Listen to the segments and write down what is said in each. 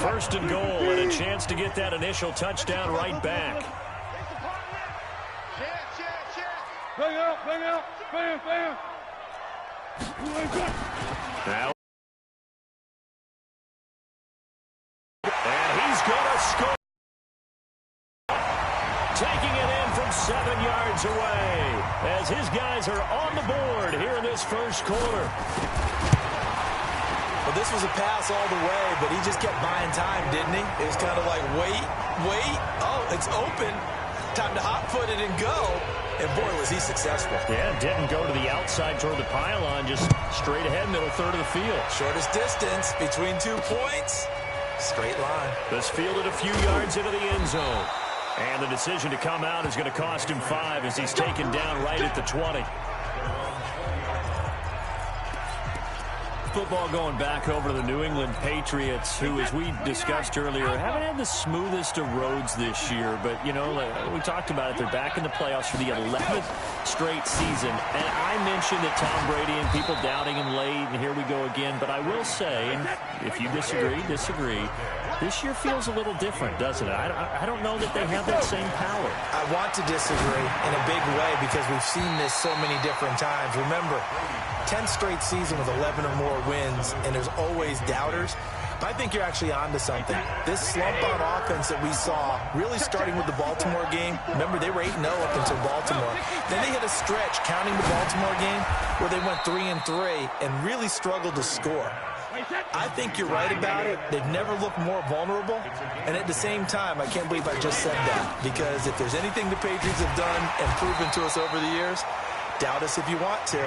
First and goal, and a chance to get that initial touchdown right back. Bang out, bang out, bam, bam. Now. And he's going to score. Taking it in from 7 yards away as his guys are on the board here in this first quarter. Well, this was a pass all the way, but he just kept buying time, didn't he? It was kind of like, wait. Oh, it's open. Time to hot-foot it and go. And, boy, was he successful. Yeah, didn't go to the outside toward the pylon, just straight ahead, middle third of the field. Shortest distance between 2 points. Straight line. This fielded a few yards into the end zone. And the decision to come out is going to cost him 5 as he's taken down right at the 20. Football going back over to the New England Patriots, who, as we discussed earlier, haven't had the smoothest of roads this year. But, you know, we talked about it. They're back in the playoffs for the 11th straight season. And I mentioned that Tom Brady and people doubting him late, and here we go again. But I will say, and if you disagree, this year feels a little different, doesn't it? I don't know that they have that same power. I want to disagree in a big way because we've seen this so many different times. Remember, 10th straight season with 11 or more wins, and there's always doubters. But I think you're actually onto something. This slump on offense that we saw, really starting with the Baltimore game. Remember, they were 8-0 up until Baltimore. Then they hit a stretch, counting the Baltimore game, where they went 3-3 and really struggled to score. I think you're right about it. They've never looked more vulnerable. And at the same time, I can't believe I just said that. Because if there's anything the Patriots have done and proven to us over the years, doubt us if you want to.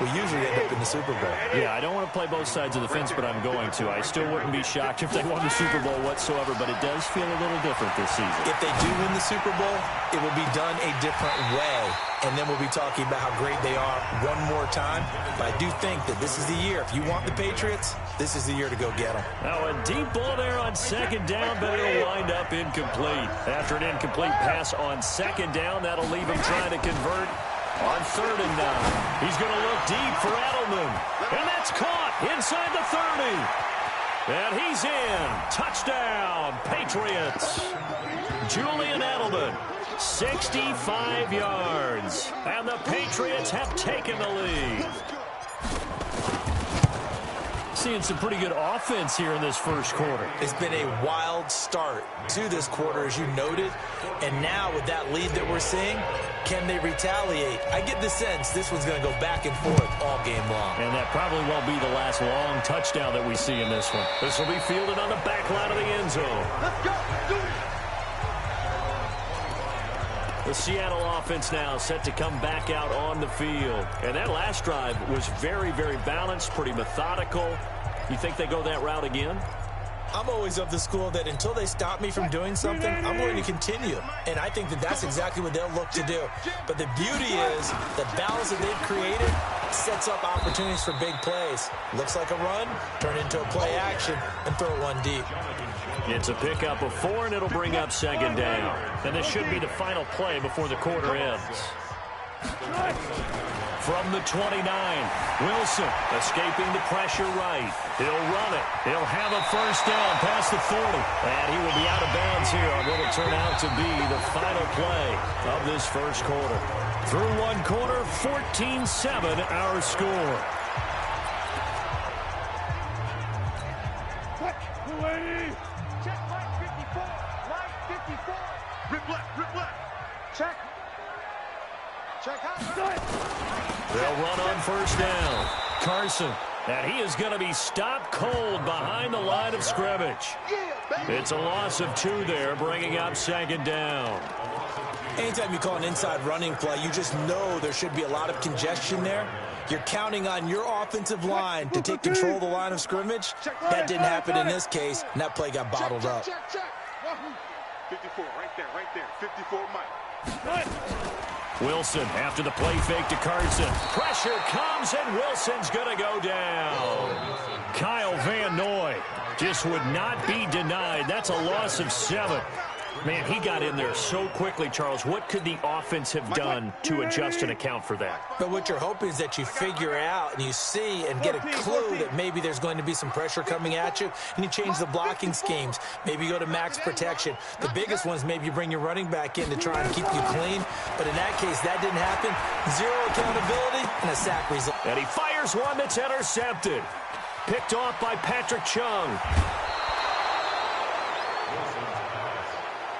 We usually end up in the Super Bowl. Yeah, I don't want to play both sides of the fence, but I'm going to. I still wouldn't be shocked if they won the Super Bowl whatsoever, but it does feel a little different this season. If they do win the Super Bowl, it will be done a different way. And then we'll be talking about how great they are one more time. But I do think that this is the year. If you want the Patriots, this is the year to go get them. Now a deep ball there on second down, but it'll wind up incomplete. After an incomplete pass on second down, that'll leave him trying to convert on 3rd and 9. He's going to look deep for Edelman. And that's caught inside the 30. And he's in. Touchdown, Patriots. Julian Edelman, 65 yards. And the Patriots have taken the lead. Seeing some pretty good offense here in this first quarter. It's been a wild start to this quarter, as you noted. And now with that lead that we're seeing, can they retaliate? I get the sense this one's going to go back and forth all game long. And that probably won't be the last long touchdown that we see in this one. This will be fielded on the back line of the end zone. Let's go. Do it. The Seattle offense now set to come back out on the field. And that last drive was very, very balanced, pretty methodical. You think they go that route again? I'm always of the school that until they stop me from doing something, I'm going to continue. And I think that that's exactly what they'll look to do. But the beauty is the balance that they've created sets up opportunities for big plays. Looks like a run, turn into a play action, and throw one deep. It's a pickup of 4, and it'll bring up second down. And this should be the final play before the quarter ends. From the 29, Wilson escaping the pressure right. He'll run it. He'll have a first down past the 40. And he will be out of bounds here on what will turn out to be the final play of this first quarter. Through one quarter, 14-7 our score. Check line 54. Line 54. Rip left. Check. Check out. They'll run on first down. Carson. And he is going to be stopped cold behind the line of scrimmage. It's a loss of 2 there, bringing up second down. Anytime you call an inside running play, you just know there should be a lot of congestion there. You're counting on your offensive line to take control of the line of scrimmage. That didn't happen in this case, and that play got bottled up. 54, right there. 54, Mike. Wilson after the play fake to Carson. Pressure comes, and Wilson's going to go down. Kyle Van Noy just would not be denied. That's a loss of 7. Man, he got in there so quickly, Charles. What could the offense have done to adjust and account for that? But what you're hoping is that you figure out and you see and get a clue that maybe there's going to be some pressure coming at you, and you change the blocking schemes. Maybe you go to max protection. The biggest one is maybe you bring your running back in to try and keep you clean. But in that case, that didn't happen. Zero accountability and a sack result. And he fires one that's intercepted. Picked off by Patrick Chung.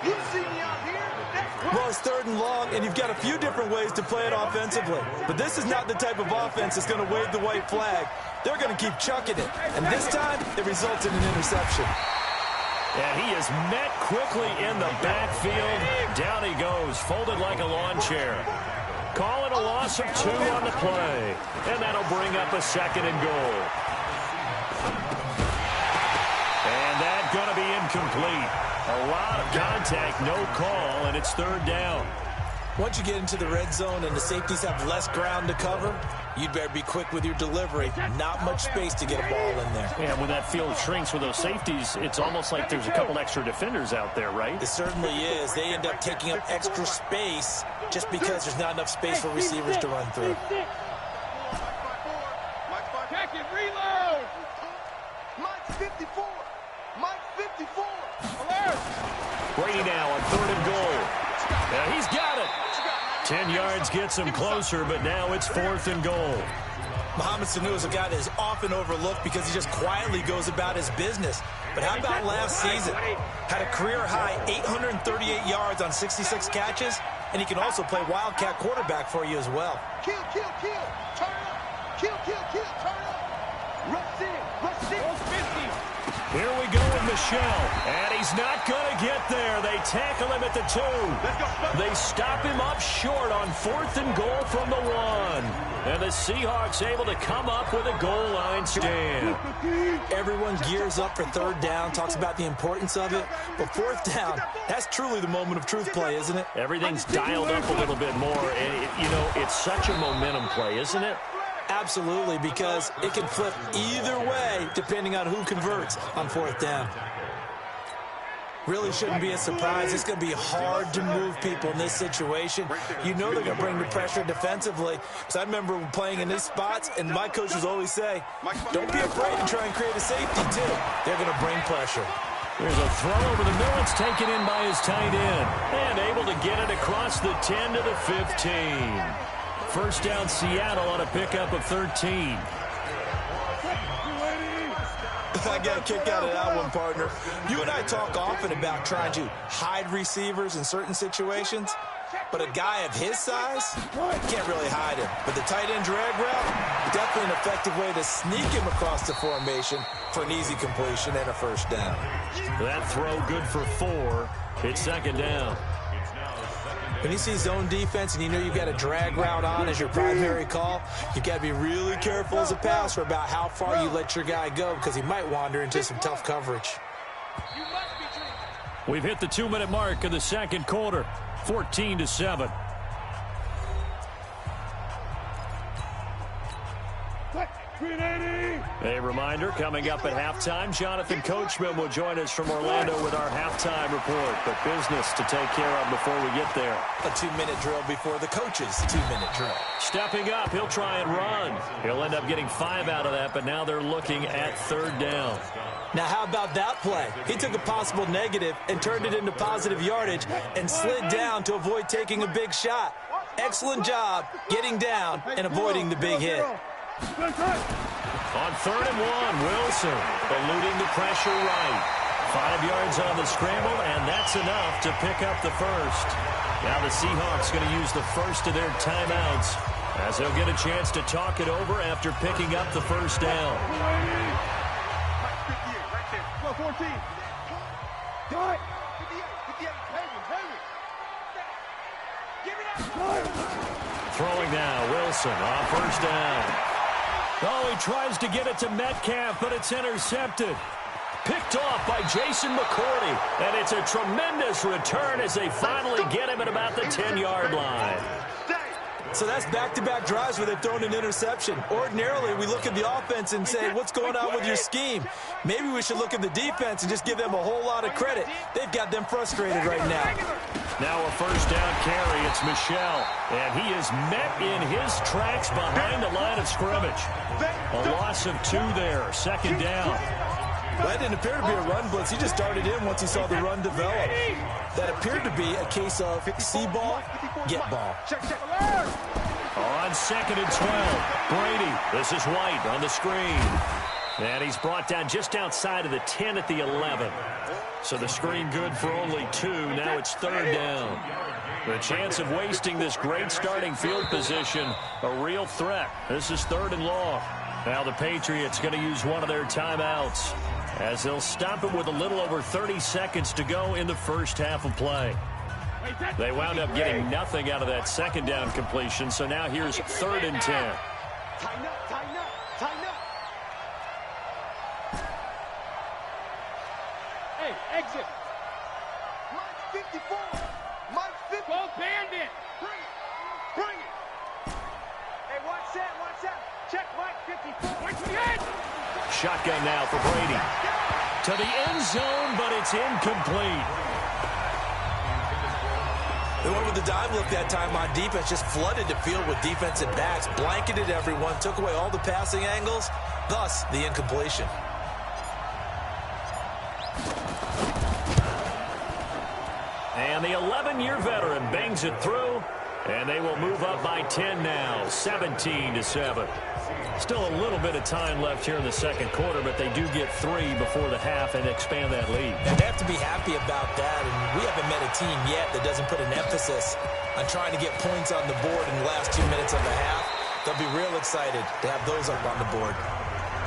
Well, it's 3rd and long, and you've got a few different ways to play it offensively. But this is not the type of offense that's going to wave the white flag. They're going to keep chucking it. And this time, it results in an interception. And he is met quickly in the backfield. Down he goes, folded like a lawn chair. Calling a loss of 2 on the play. And that'll bring up a 2nd and goal. And that's going to be incomplete. A lot of contact, no call, and it's 3rd down. Once you get into the red zone and the safeties have less ground to cover, you'd better be quick with your delivery. Not much space to get a ball in there. Yeah, when that field shrinks with those safeties, it's almost like there's a couple extra defenders out there, right? It certainly is. They end up taking up extra space just because there's not enough space for receivers to run through. Check it, reload. Mike's 54. Mike's 54. Alert. Brady now on 3rd and goal. Yeah, he's got it. 10 yards gets him closer, but now it's 4th and goal. Mohamed Sanu is a guy that is often overlooked because he just quietly goes about his business. But how about last season? Had a career-high 838 yards on 66 catches, and he can also play wildcat quarterback for you as well. Kill, kill, kill. Turn up. Kill, kill, kill. Turn up. Rush in. Rush in. 50. Here we go with Michelle, and he's not going to get there. They tackle him at the 2. They stop him up short on 4th and goal from the 1. And the Seahawks able to come up with a goal line stand. Everyone gears up for 3rd down, talks about the importance of it. But 4th down, that's truly the moment of truth play, isn't it? Everything's dialed up a little bit more. And, it's such a momentum play, isn't it? Absolutely, because it can flip either way depending on who converts on 4th down. Really shouldn't be a surprise. It's going to be hard to move people in this situation. You know they're going to bring the pressure defensively. Because I remember playing in these spots, and my coaches always say, don't be afraid to try and create a safety, too. They're going to bring pressure. There's a throw over the middle. It's taken in by his tight end. And able to get it across the 10 to the 15. First down, Seattle on a pickup of 13. I got a kick out of that one, partner. You and I talk often about trying to hide receivers in certain situations, but a guy of his size, can't really hide him. But the tight end drag route, definitely an effective way to sneak him across the formation for an easy completion and a 1st down. That throw good for 4. It's 2nd down. When you see zone defense and you know you've got a drag route on as your primary call, you've got to be really careful as a passer about how far you let your guy go because he might wander into some tough coverage. We've hit the 2-minute mark of the 2nd quarter, 14-7. A reminder, coming up at halftime, Jonathan Coachman will join us from Orlando with our halftime report. But business to take care of before we get there. A 2-minute drill before the coach's 2-minute drill. Stepping up, he'll try and run. He'll end up getting 5 out of that, but now they're looking at 3rd down. Now, how about that play? He took a possible negative and turned it into positive yardage and slid down to avoid taking a big shot. Excellent job getting down and avoiding the big hit. On 3rd and 1, Wilson eluding the pressure right. 5 yards on the scramble, and that's enough to pick up the 1st. Now the Seahawks going to use the first of their timeouts as they'll get a chance to talk it over after picking up the 1st down. 14. Throwing now, Wilson on 1st down. Oh, he tries to get it to Metcalf, but it's intercepted. Picked off by Jason McCourty, and it's a tremendous return as they finally get him at about the 10-yard line. So that's back-to-back drives where they've thrown an interception. Ordinarily, we look at the offense and say, what's going on with your scheme? Maybe we should look at the defense and just give them a whole lot of credit. They've got them frustrated right now. Now a first down carry. It's Michel. And he is met in his tracks behind the line of scrimmage. A loss of 2 there. Second down. That didn't appear to be a run blitz. He just darted in once he saw the run develop. That appeared to be a case of see ball, get ball. On 2nd and 12, Brady. This is White on the screen. And he's brought down just outside of the 10 at the 11. So the screen good for only 2. Now it's 3rd down. The chance of wasting this great starting field position, a real threat. This is 3rd and long. Now the Patriots going to use one of their timeouts as they'll stop it with a little over 30 seconds to go in the first half of play. They wound up getting nothing out of that second down completion, so now here's 3rd and 10. Tighten up, tighten up, tighten up. Hey, exit. Mike 54. Mike 50. Go bandit. Bring it. Bring it. Hey, watch that, watch that. Check Mike 54. Wait for the edge. Shotgun now for Brady. To the end zone, but it's incomplete. They went with the dime look that time on defense, just flooded the field with defensive backs, blanketed everyone, took away all the passing angles, thus the incompletion. And the 11-year veteran bangs it through, and they will move up by 10 now, 17-7. Still a little bit of time left here in the second quarter, but they do get 3 before the half and expand that lead. And they have to be happy about that, and we haven't met a team yet that doesn't put an emphasis on trying to get points on the board in the last 2 minutes of the half. They'll be real excited to have those up on the board.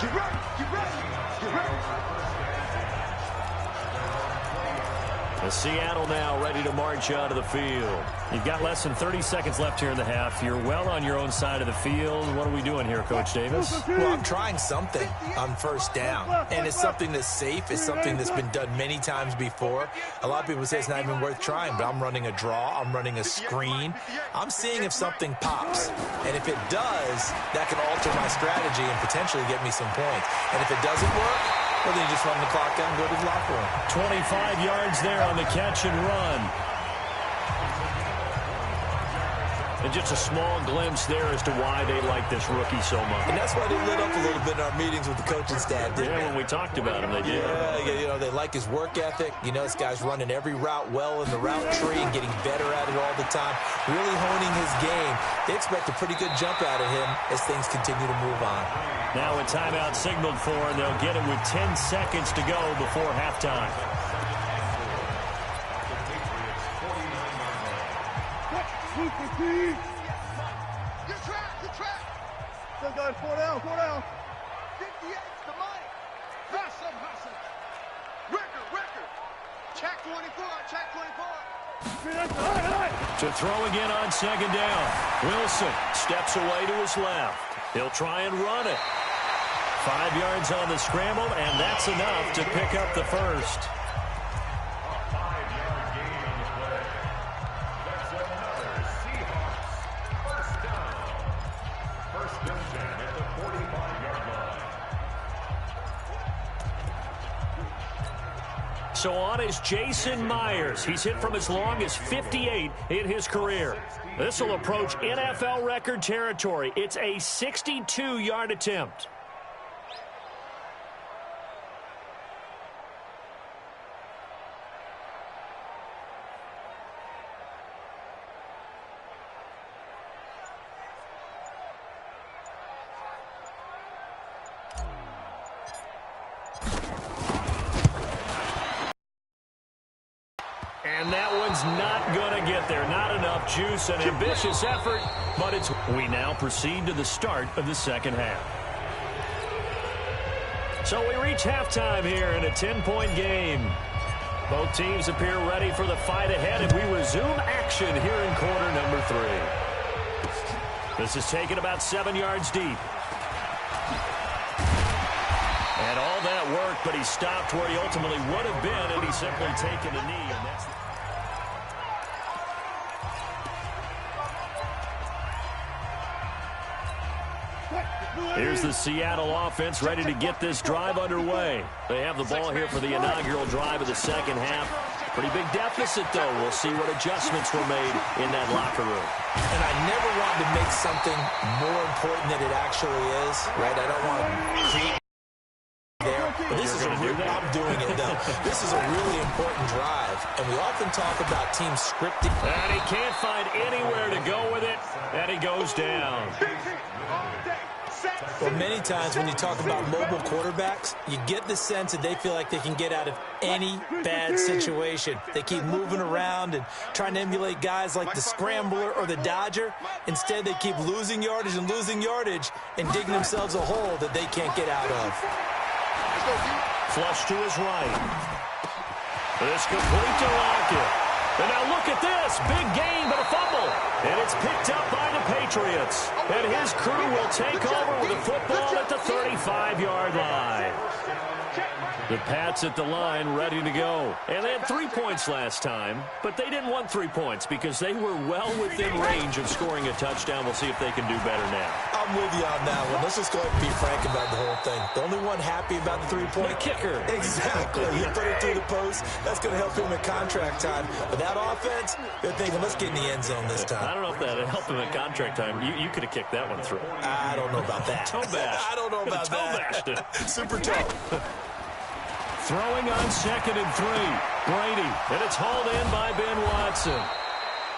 Get ready, get ready, get ready. The Seattle now ready to march out of the field. You've got less than 30 seconds left here in the half. You're well on your own side of the field. What are we doing here, Coach Davis? Well, I'm trying something on first down, and it's something that's safe. It's something that's been done many times before. A lot of people say it's not even worth trying, but I'm running a draw. I'm running a screen. I'm seeing if something pops, and if it does, that can alter my strategy and potentially get me some points. And if it doesn't work, well, then you just run the clock down and go to the locker room. 25 yards there on the catch and run. And just a small glimpse there as to why they like this rookie so much. And that's why they lit up a little bit in our meetings with the coaching staff, didn't they? When we talked about him, they did. Yeah, you know, they like his work ethic. You know, this guy's running every route well in the route tree and getting better at it all the time, really honing his game. They expect a pretty good jump out of him as things continue to move on. Now a timeout signaled for, and they'll get it with 10 seconds to go before halftime. Good track, good track. Still going 4 down, 4 down. 58 to Mike. Hustle, hustle. Record. Check 24, check 24. To throw again on second down. Wilson steps away to his left. He'll try and run it. 5 yards on the scramble, and that's enough to pick up the first. So on is Jason Myers. He's hit from as long as 58 in his career. This will approach NFL record territory. It's a 62-yard attempt. And that one's not going to get there. Not enough juice, an ambitious effort, but it's... We now proceed to the start of the second half. So we reach halftime here in a 10-point game. Both teams appear ready for the fight ahead, and we resume action here in quarter number 3. This is taken about 7 yards deep. And all that work, but he stopped where he ultimately would have been, and he's simply taken a knee. And that's Here's the Seattle offense ready to get this drive underway. They have the ball here for the inaugural drive of the second half. Pretty big deficit, though. We'll see what adjustments were made in that locker room. And I never want to make something more important than it actually is, right? I don't want to create there. But this is I'm doing it, though. This is a really important drive, and we often talk about team scripting. And he can't find anywhere to go with it, and he goes down. Well, many times when you talk about mobile quarterbacks, you get the sense that they feel like they can get out of any bad situation. They keep moving around and trying to emulate guys like the Scrambler or the Dodger. Instead, they keep losing yardage and digging themselves a hole that they can't get out of. Flush to his right. This complete to Lockett. And now look at this. Big gain, but a fumble. And it's picked up by the Patriots. And his crew will take over with the football at the 35-yard line. The Pats at the line ready to go. And they had 3 points last time, but they didn't want 3 points because they were well within range of scoring a touchdown. We'll see if they can do better now. I'm with you on that one. Let's just go ahead and be frank about the whole thing. The only one happy about the 3-point kicker. Exactly. You put it through the post. That's going to help him at contract time. But that offense, they're thinking, let's get in the end zone this time. I don't know if that helped him at contract time. You could have kicked that one through. I don't know about that. Toe bash. I don't know about that. Super toe. Throwing on 2nd and 3. Brady. And it's hauled in by Ben Watson.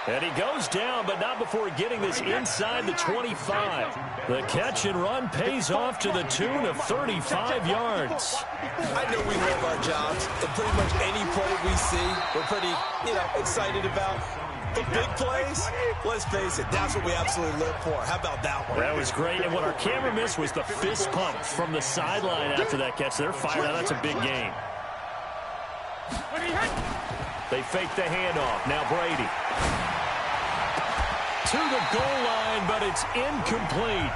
And he goes down, but not before getting this inside the 25. The catch and run pays off to the tune of 35 yards. I know we love our jobs, and pretty much any play we see, we're pretty, excited about. But big plays, let's face it, that's what we absolutely live for. How about that one? That was great, and what our camera missed was the fist pump from the sideline after that catch. They're fired out. That's a big gain. They fake the handoff. Now Brady. To the goal line, but it's incomplete.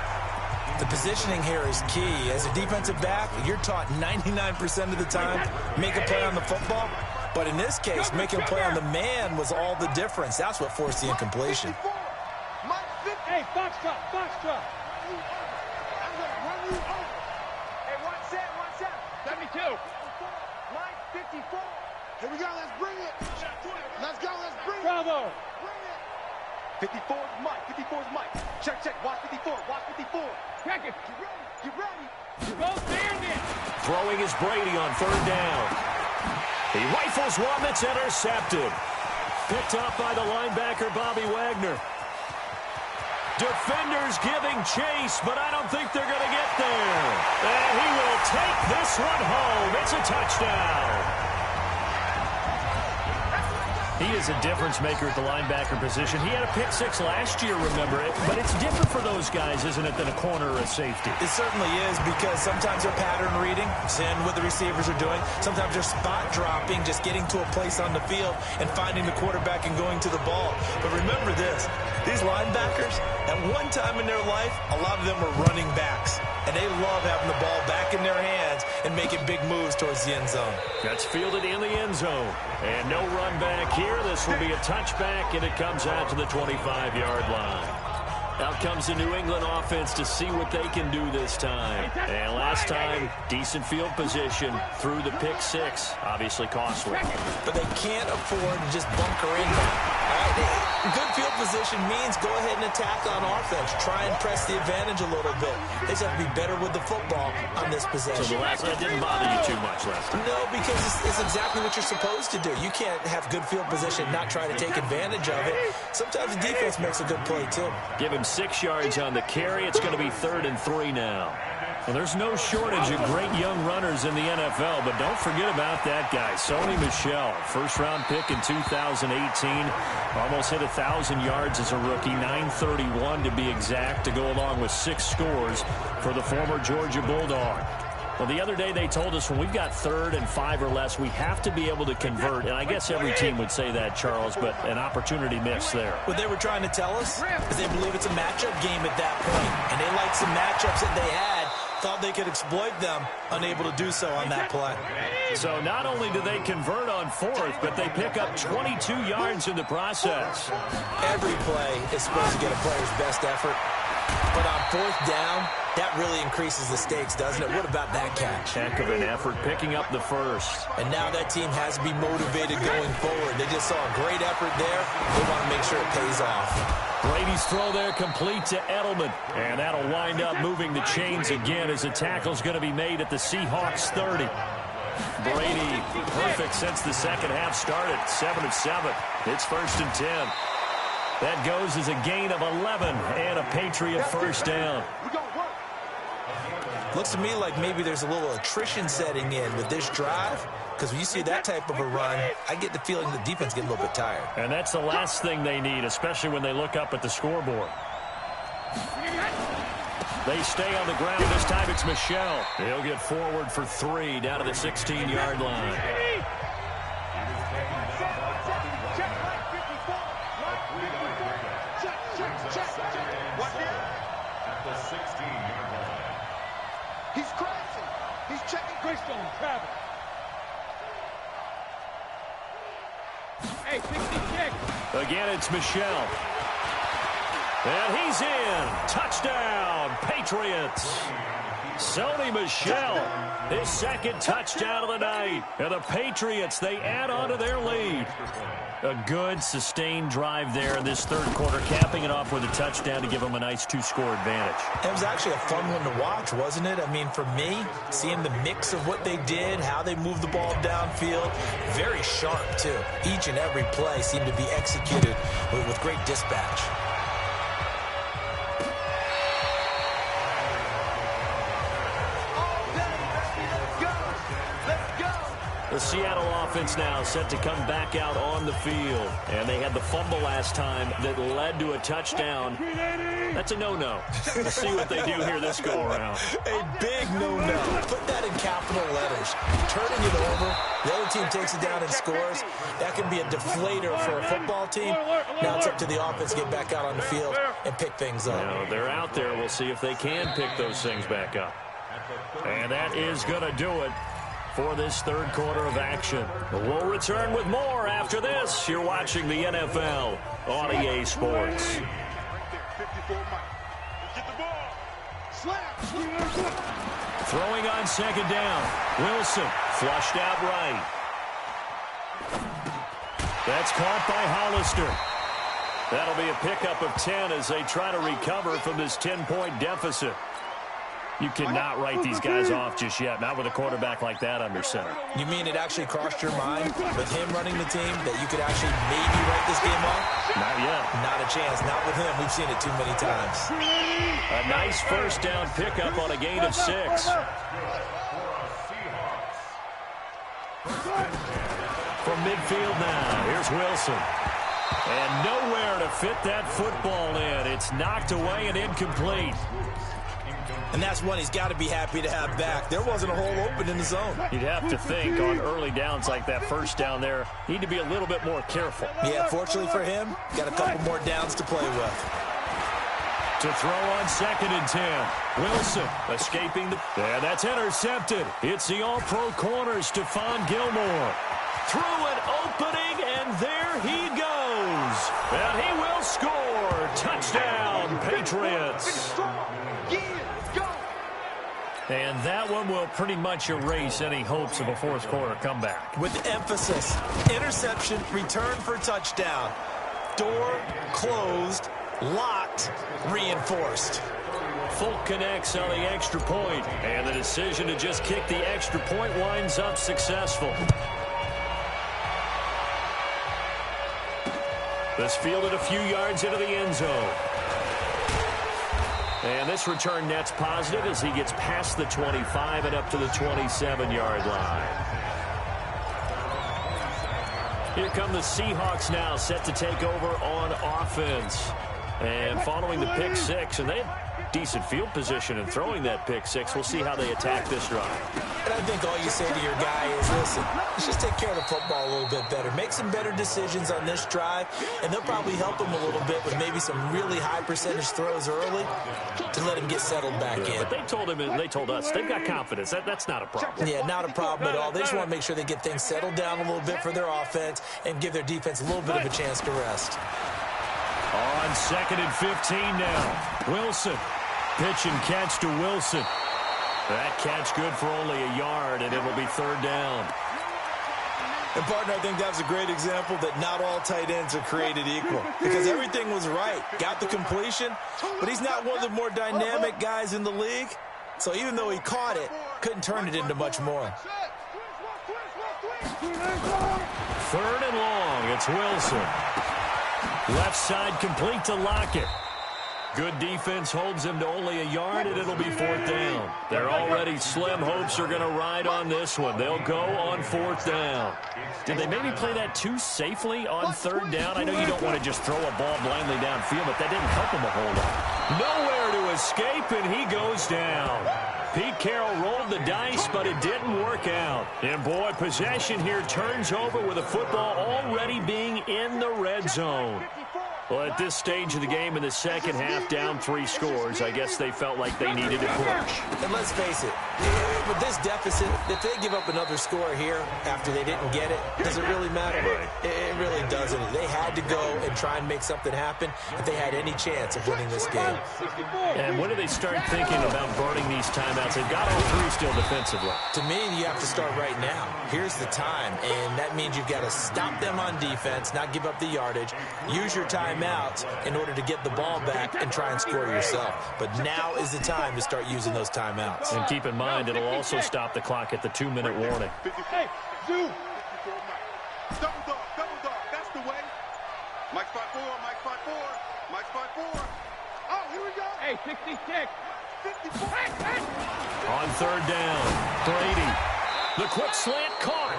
The positioning here is key. As a defensive back, you're taught 99% of the time, make a play on the football. But in this case, making a play on the man was all the difference. That's what forced the incompletion. Hey, box drop. I'm going to run you over. Hey, 1 set. 72. Line 54. Here we go. Let's bring it. Let's go. Let's bring it. Bravo. Bring it. 54 is Mike. 54 is Mike. Check. Watch 54. Watch 54. Check it. Get ready. Go stand it. Throwing is Brady on 3rd down. He rifles one that's intercepted. Picked up by the linebacker, Bobby Wagner. Defenders giving chase, but I don't think they're going to get there. And he will take this one home. It's a touchdown. He is a difference maker at the linebacker position. He had a pick 6 last year, remember it. But it's different for those guys, isn't it, than a corner or a safety? It certainly is, because sometimes they're pattern reading, seeing what the receivers are doing. Sometimes they're spot dropping, just getting to a place on the field and finding the quarterback and going to the ball. But remember this, these linebackers, at one time in their life, a lot of them were running backs. And they love having the ball back in their hands and making big moves towards the end zone. That's fielded in the end zone. And no run back here. This will be a touchback, and it comes out to the 25-yard line. Out comes the New England offense to see what they can do this time. And last time, decent field position through the pick 6. Obviously costly. But they can't afford to just bunker in there. Good field position means go ahead and attack on offense. Try and press the advantage a little bit. They just have to be better with the football on this possession. So the last one didn't bother you too much last time? No, because it's exactly what you're supposed to do. You can't have good field position and not try to take advantage of it. Sometimes the defense makes a good play, too. Give him 6 yards on the carry. It's going to be 3rd and 3 now. Well, there's no shortage of great young runners in the NFL, but don't forget about that guy, Sony Michel, first-round pick in 2018. Almost hit 1,000 yards as a rookie, 931 to be exact, to go along with 6 scores for the former Georgia Bulldog. Well, the other day they told us when we've got 3rd and 5 or less, we have to be able to convert. And I guess every team would say that, Charles, but an opportunity missed there. What they were trying to tell us is they believe it's a matchup game at that point. And they liked some matchups that they had, thought they could exploit them, unable to do so on that play. So not only do they convert on 4th, but they pick up 22 yards in the process. Every play is supposed to get a player's best effort. But on fourth down, that really increases the stakes, doesn't it? What about that catch? Heck of an effort picking up the first. And now that team has to be motivated going forward. They just saw a great effort there. They want to make sure it pays off. Brady's throw there complete to Edelman. And that'll wind up moving the chains again as the tackle's going to be made at the Seahawks 30. Brady perfect since the second half started. 7 of 7. It's 1st and 10. That goes as a gain of 11 and a Patriot first down. Looks to me like maybe there's a little attrition setting in with this drive, because when you see that type of a run, I get the feeling the defense gets a little bit tired. And that's the last thing they need, especially when they look up at the scoreboard. They stay on the ground. This time it's Michel. He'll get forward for 3 down to the 16-yard line. He's crashing. He's checking Greystone. Travel. Hey, 60 kick. Again, it's Michel. And he's in. Touchdown, Patriots. Sony Michel, his second touchdown of the night. And the Patriots, they add on to their lead. A good, sustained drive there in this third quarter, capping it off with a touchdown to give them a nice 2-score advantage. It was actually a fun one to watch, wasn't it? I mean, for me, seeing the mix of what they did, how they moved the ball downfield, very sharp, too. Each and every play seemed to be executed with great dispatch. The Seattle offense now set to come back out on the field. And they had the fumble last time that led to a touchdown. That's a no-no. We'll see what they do here this go-around. A big no-no. Put that in capital letters. Turning it over, the other team takes it down and scores. That can be a deflator for a football team. Now it's up to the offense to get back out on the field and pick things up. Now, they're out there. We'll see if they can pick those things back up. And that is going to do it for this third quarter of action. We'll return with more after this. You're watching the NFL on EA Sports. Throwing on second down. Wilson flushed out right. That's caught by Hollister. That'll be a pickup of 10 as they try to recover from this 10-point deficit. You cannot write these guys off just yet, not with a quarterback like that under center. You mean it actually crossed your mind with him running the team that you could actually maybe write this game off? Not yet. Not a chance. Not with him. We've seen it too many times. A nice first down pickup on a gain of 6. From midfield now, here's Wilson. And nowhere to fit that football in. It's knocked away and incomplete. And that's one he's got to be happy to have back. There wasn't a hole open in the zone. You'd have to think on early downs like that first down there, need to be a little bit more careful. Yeah, fortunately for him, got a couple more downs to play with. To throw on 2nd and 10. Wilson escaping the... And that's intercepted. It's the all-pro corner, Stephon Gilmore. Through an opening, and there he goes. And he will score. Touchdown, Patriots. And that one will pretty much erase any hopes of a fourth quarter comeback. With emphasis, interception, return for touchdown. Door closed, locked, reinforced. Folk connects on the extra point, and the decision to just kick the extra point winds up successful. This fielded a few yards into the end zone. And this return net's positive as he gets past the 25 and up to the 27-yard line. Here come the Seahawks now, set to take over on offense. And following the pick 6, and they have decent field position in throwing that pick 6. We'll see how they attack this drive. And I think all you say to your guy is, listen, let's just take care of the football a little bit better. Make some better decisions on this drive, and they'll probably help him a little bit with maybe some really high percentage throws early to let him get settled back in. But they told him and they told us they've got confidence. That's not a problem. Yeah, not a problem at all. They just want to make sure they get things settled down a little bit for their offense and give their defense a little bit of a chance to rest. On 2nd and 15 now. Wilson pitch and catch to Wilson. That catch good for only a yard, and it'll be third down. And, partner, I think that was a great example that not all tight ends are created equal because everything was right. Got the completion, but he's not one of the more dynamic guys in the league. So even though he caught it, couldn't turn it into much more. Third and long. It's Wilson. Left side complete to Lockett. Good defense holds him to only a yard, and it'll be fourth down. They're already slim hopes are going to ride on this one. They'll go on fourth down. Did they maybe play that too safely on third down? I know you don't want to just throw a ball blindly downfield, but that didn't help him a whole lot. Nowhere to escape, and he goes down. Pete Carroll rolled the dice, but it didn't work out. And, boy, possession here turns over with the football already being in the red zone. Well, at this stage of the game in the second half, down 3 scores, I guess they felt like they needed to push. And let's face it, with this deficit, if they give up another score here after they didn't get it, does it really matter? Right. It really doesn't. They had to go and try and make something happen if they had any chance of winning this game. And when do they start thinking about burning these timeouts? They've got all 3 still defensively. To me, you have to start right now. Here's the time, and that means you've got to stop them on defense, not give up the yardage, use your timeouts in order to get the ball back and try and score yourself. But now is the time to start using those timeouts. And keep in mind, it'll also stop the clock at the 2-minute warning. Hey, Zoo. Double dog, that's the way. Mike's 5-4, Mike's 5-4, Mike's 5-4. Oh, here we go. Hey, 66. 54. On third down, Brady. The quick slant caught.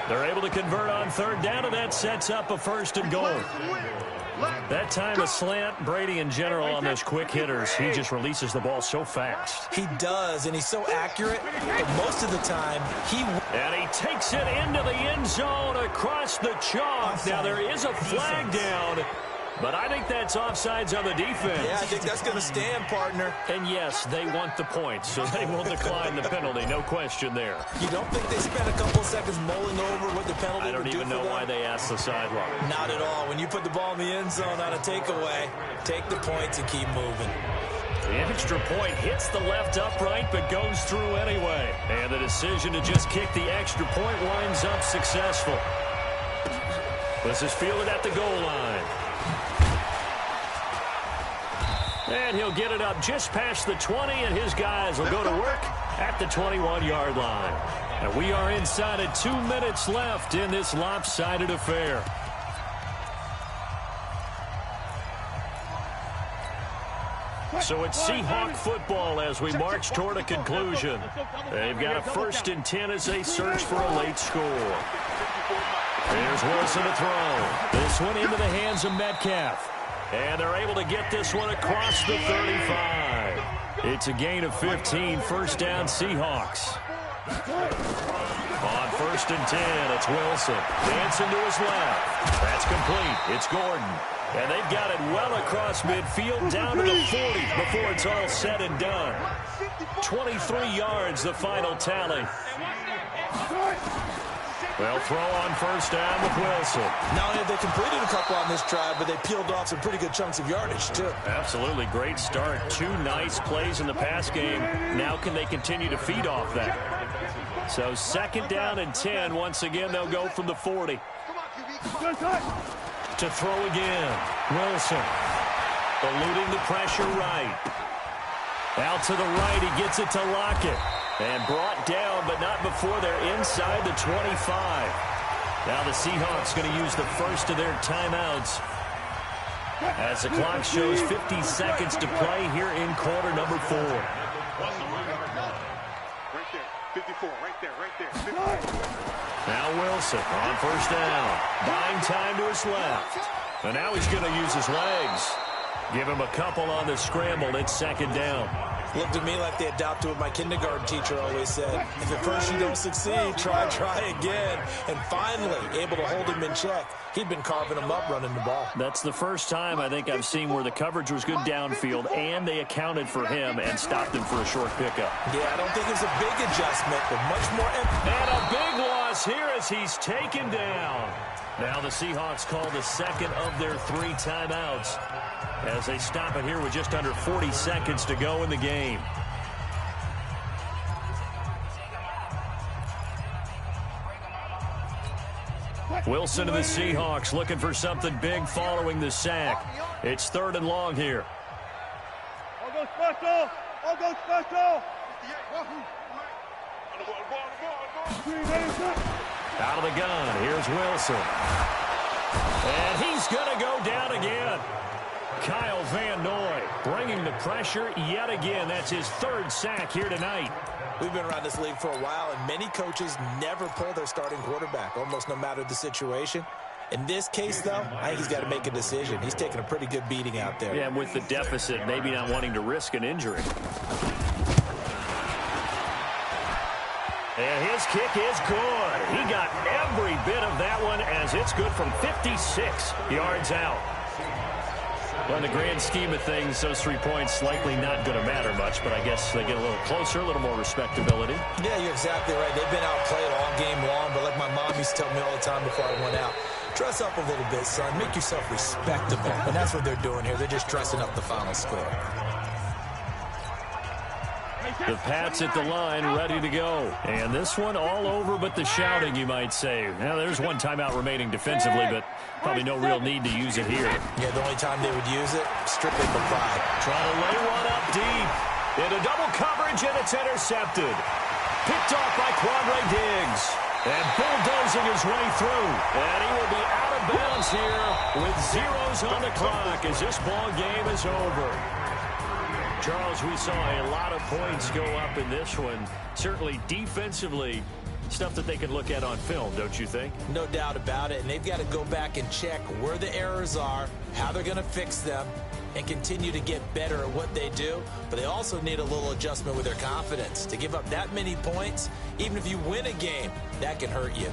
They're able to convert on third down, and that sets up a first and goal. That time a slant, Brady in general on those quick hitters, he just releases the ball so fast. He does, and he's so accurate, but most of the time, And he takes it into the end zone across the chalk. Now there is a flag down, but I think that's offsides on the defense. Yeah, I think that's going to stand, partner. And yes, they want the points, so they will decline the penalty, no question there. You don't think they spent a couple seconds mulling over what the penalty I don't would do even for know them? why they asked the sideline. Not at all. When you put the ball in the end zone on a takeaway, take the points and keep moving. The extra point hits the left upright, but goes through anyway. And the decision to just kick the extra point winds up successful. This is fielded at the goal line. And he'll get it up just past the 20, and his guys will go to work at the 21-yard line. And we are inside of 2 minutes left in this lopsided affair. So it's Seahawk football as we march toward a conclusion. They've got a 1st and 10 as they search for a late score. Here's Wilson to throw. This one into the hands of Metcalf. And they're able to get this one across the 35. It's a gain of 15, first down Seahawks. On 1st and 10, it's Wilson. Dancing to his left. That's complete. It's Gordon. And they've got it well across midfield down to the 40 before it's all said and done. 23 yards, the final tally. They'll throw on first down with Wilson. Not only have they completed a couple on this drive, but they peeled off some pretty good chunks of yardage, too. Absolutely great start. 2 nice plays in the pass game. Now can they continue to feed off that? So 2nd down and 10. Once again, they'll go from the 40. To throw again. Wilson. Eluding the pressure right. Out to the right. He gets it to Lockett. And brought down, but not before they're inside the 25. Now the Seahawks going to use the first of their timeouts as the clock shows 50 seconds to play here in quarter number 4. Right there. 54. Right there. 54. Now Wilson on first down. Buying time to his left. And now he's going to use his legs. Give him a couple on the scramble. It's 2nd down. Looked to me like they adopted what my kindergarten teacher always said. If at first you don't succeed, try again. And finally, able to hold him in check. He'd been carving him up running the ball. That's the first time I think I've seen where the coverage was good downfield and they accounted for him and stopped him for a short pickup. Yeah, I don't think it's a big adjustment, but much more emphasis. And a big loss here as he's taken down. Now the Seahawks call the 2nd of their 3 timeouts. as they stop it here with just under 40 seconds to go in the game. Wilson and the Seahawks looking for something big following the sack. It's 3rd and long here. All go special. All go special. Out of the gun. Here's Wilson. And he's going to go down again. Kyle Van Noy bringing the pressure yet again. That's his 3rd sack here tonight. We've been around this league for a while, and many coaches never pull their starting quarterback, almost no matter the situation. In this case, though, I think he's got to make a decision. He's taking a pretty good beating out there. Yeah, and with the deficit, maybe not wanting to risk an injury. And his kick is good. He got every bit of that one as it's good from 56 yards out. Well, in the grand scheme of things, those 3 points likely not going to matter much, but I guess they get a little closer, a little more respectability. Yeah, you're exactly right. They've been outplayed all game long, but like my mom used to tell me all the time before I went out, dress up a little bit, son. Make yourself respectable. And that's what they're doing here. They're just dressing up the final score. The Pats at the line, ready to go. And this one all over but the shouting, you might say. Now, there's one timeout remaining defensively, but probably no real need to use it here. Yeah, the only time they would use it, strictly for pride. Trying to lay one up deep. Into double coverage, and it's intercepted. Picked off by Quandre Diggs. And bulldozing his way through. And he will be out of bounds here with zeros on the clock as this ball game is over. Charles, we saw a lot of points go up in this one. Certainly defensively, stuff that they can look at on film, don't you think? No doubt about it. And they've got to go back and check where the errors are, how they're going to fix them, and continue to get better at what they do. But they also need a little adjustment with their confidence. To give up that many points, even if you win a game, that can hurt you.